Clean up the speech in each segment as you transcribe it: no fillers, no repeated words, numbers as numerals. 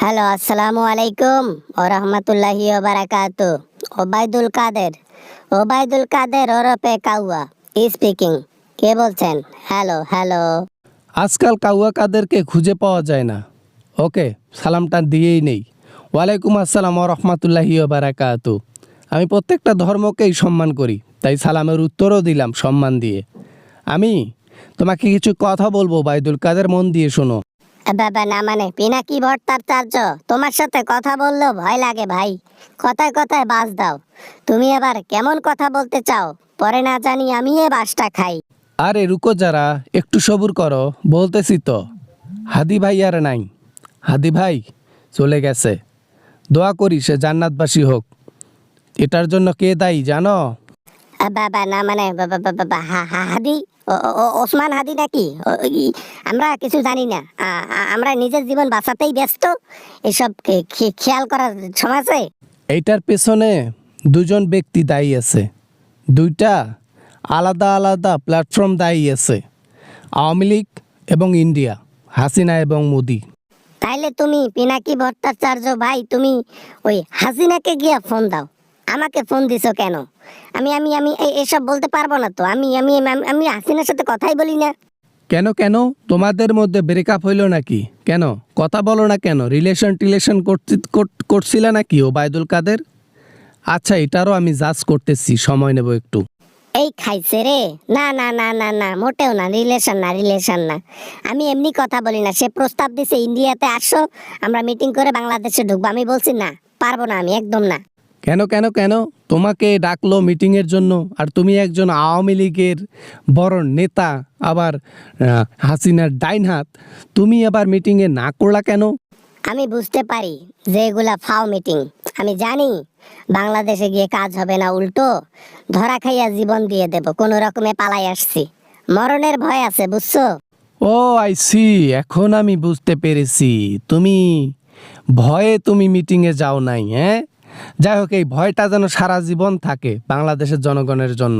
Hello, আসসালামু আলাইকুম ও রহমতুল্লাহি ওয়া বারাকাতু। ওবায়দুল কাদের ওরফে কাউয়া স্পিকিং। কে বলছেন? Hello hello. আজকাল কাউয়া কাদেরকে খুঁজে পাওয়া যায় না। ওকে, সালামটা দিয়েই নেই। ওয়ালাইকুম আসসালাম ওয়া রাহমাতুল্লাহি ওয়া বারাকাতু। আমি প্রত্যেকটা ধর্মকেই সম্মান করি, তাই সালামের উত্তরও দিলাম সম্মান দিয়ে। আমি তোমাকে কিছু কথা বলবো ওবায়দুল কাদের, মন দিয়ে শোনো। বাবা না মানে পিনাকি ভট্টাচার্য, তোমার সাথে কথা বললেও ভয় লাগে ভাই। কথায় কথায় বাস দাও। তুমি আবার কেমন কথা বলতে চাও, পরে না জানি আমি এ বাসটা খাই। আরে রুকো যারা, একটু সবুর করো, বলতেছি তো। হাদি ভাই আর নাই, হাদি ভাই চলে গেছে। দোয়া করি সে জান্নাতবাসী হোক। এটার জন্য কে দায়ী জানো? বাবা না মানে হাদি, ওসমান হাদি নাকি? আমরা কিছু জানি না। আমরা নিজের জীবন বাঁচাতেই ব্যস্ত, এসব খেয়াল করার সময় আছে? এইটার পেছনে দুজন ব্যক্তি দায়ী আছে, দুইটা আলাদা আলাদা প্ল্যাটফর্ম দায়ী আছে। আওয়ামী লীগ এবং ইন্ডিয়া, হাসিনা এবং মোদি। তাইলে তুমি পিনাকি ভট্টাচার্য ভাই, তুমি ওই হাসিনাকে গিয়া ফোন দাও। আমাকে ফোন দিছো কেন? আমি আমি আমি এসব বলতে পারবো না তো। আমি আমি আমি আমি হাসিনার সাথে কথাই বলি না। কেন কেন তোমাদের মধ্যে ব্রেকআপ হইল নাকি? কেন কথা বলো না কেন? রিলেশন করছিলে নাকি ওবায়দুল কাদের? আচ্ছা, এটারও আমি জাজ করতেছি, সময় নেব একটু। এই খাইছে রে। না না না না না, মোটেও না, রিলেশন না। আমি এমনি কথা বলি না। সে প্রস্তাব দিছে ইন্ডিয়াতে আসো, আমরা মিটিং করে বাংলাদেশে ঢুকবো। আমি বলছি না, পারবো না, আমি একদম না। কেন কেন কেন তোমাকে ডাকলো মিটিংয়ের জন্য, আর তুমি একজন আওয়ামী লীগের বড় নেতা, আবার হাসিনার ডাইন হাত, তুমি আবার মিটিংয়ে না করলা কেন? আমি বুঝতে পারি যে এগুলা ফাও মিটিং। আমি জানি বাংলাদেশে গিয়ে কাজ হবে না, উল্টো ধরা খাইয়া জীবন দিয়ে দেব। কোনো রকমে পালাই আসছি, মরণের ভয় আছে, বুঝছো? ও আই সি, এখন আমি বুঝতে পেরেছি। তুমি ভয়ে তুমি মিটিংয়ে যাও নাই, হ্যাঁ? যাই হোক, এই ভয়টা যেন সারা জীবন থাকে বাংলাদেশের জনগণের জন্য।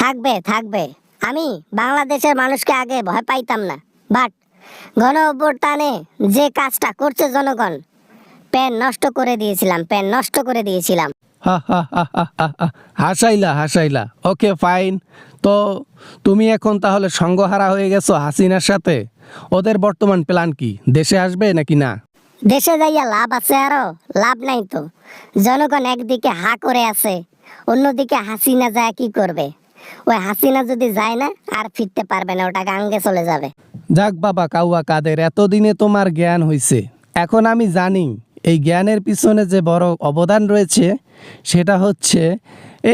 থাকবে থাকবে। আমি বাংলাদেশের মানুষকে আগে ভয় পাইতাম না, বাট গণ অভ্যুত্থানে যে কাজটা করছে জনগণ, প্যান নষ্ট করে দিয়েছিলাম। হা হা হা হা হা হা। হাসাইলা। Okay fine. তো তুমি এখন তাহলে সঙ্গহারা হয়ে গেছো হাসিনার সাথে। ওদের বর্তমান প্ল্যান কি? দেশে আসবে নাকি না? দেশে যাইয়া লাভ আছে? আরো লাভ নাই তো। জনগণ একদিকে হা করে আছে, অন্যদিকে হাসিনা যায় কি করবে? ওই হাসিনা যদি যায় না, আর ফিরতে পারবে না, ওটা গাঙ্গে চলে যাবে। যাক বাবা কাউয়া কাদের, এতদিনে তোমার জ্ঞান হয়েছে। এখন আমি জানি এই জ্ঞানের পিছনে যে বড় অবদান রয়েছে, সেটা হচ্ছে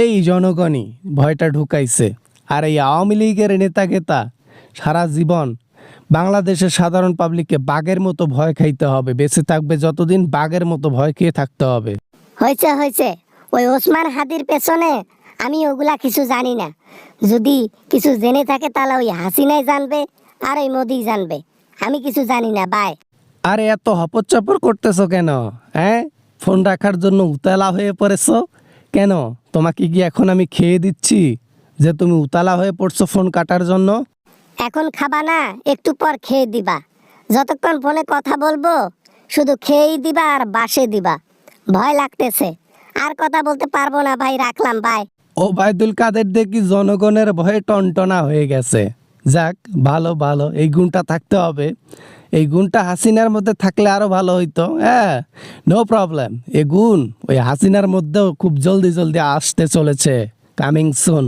এই জনগণই ভয়টা ঢুকাইছে। আর এই আওয়ামী লীগের নেতা সারা জীবন বাংলাদেশের সাধারণ পাবলিককে বাঘের মতো ভয় খাইতে হবে, বেঁচে থাকবে যতদিন বাঘের মতো ভয় খেয়ে থাকতে হবে। হয়েছে। ওই ওসমান হাদির পেছনে আমি ওগুলা কিছু জানি না। যদি কিছু জেনে থাকে তাহলে ওই হাসিনাই জানবে, আর ওই মোদি জানবে। আমি কিছু জানি না, বাই। আরে এত হপচ্চপর করতেছো কেন? হ্যাঁ, ফোন রাখার জন্য উতালা হয়ে পড়েছো কেন? তোমাকে কি এখন আমি খেয়ে দিচ্ছি যে তুমি উতালা হয়ে পড়ছো ফোন কাটার জন্য? এখন খাবা না, একটু পর খেয়ে দিবা। যতক্ষণ ফোনে কথা বলবো শুধু খেয়েই দিবা আর বাসে দিবা। ভয় লাগতেছে, আর কথা বলতে পারবো না ভাই, রাখলাম, বাই। ওবায়দুল কাদের দেখি জনগণের ভয়ে টনটনা হয়ে গেছে। যাক, ভালো, এই গুণটা থাকতে হবে। এই গুণটা হাসিনার মধ্যে থাকলে আরো ভালো হইতো। হ্যাঁ, নো প্রবলেম। এই গুণ ওই হাসিনার মধ্যেও খুব জলদি আসতে চলেছে, কামিং সুন।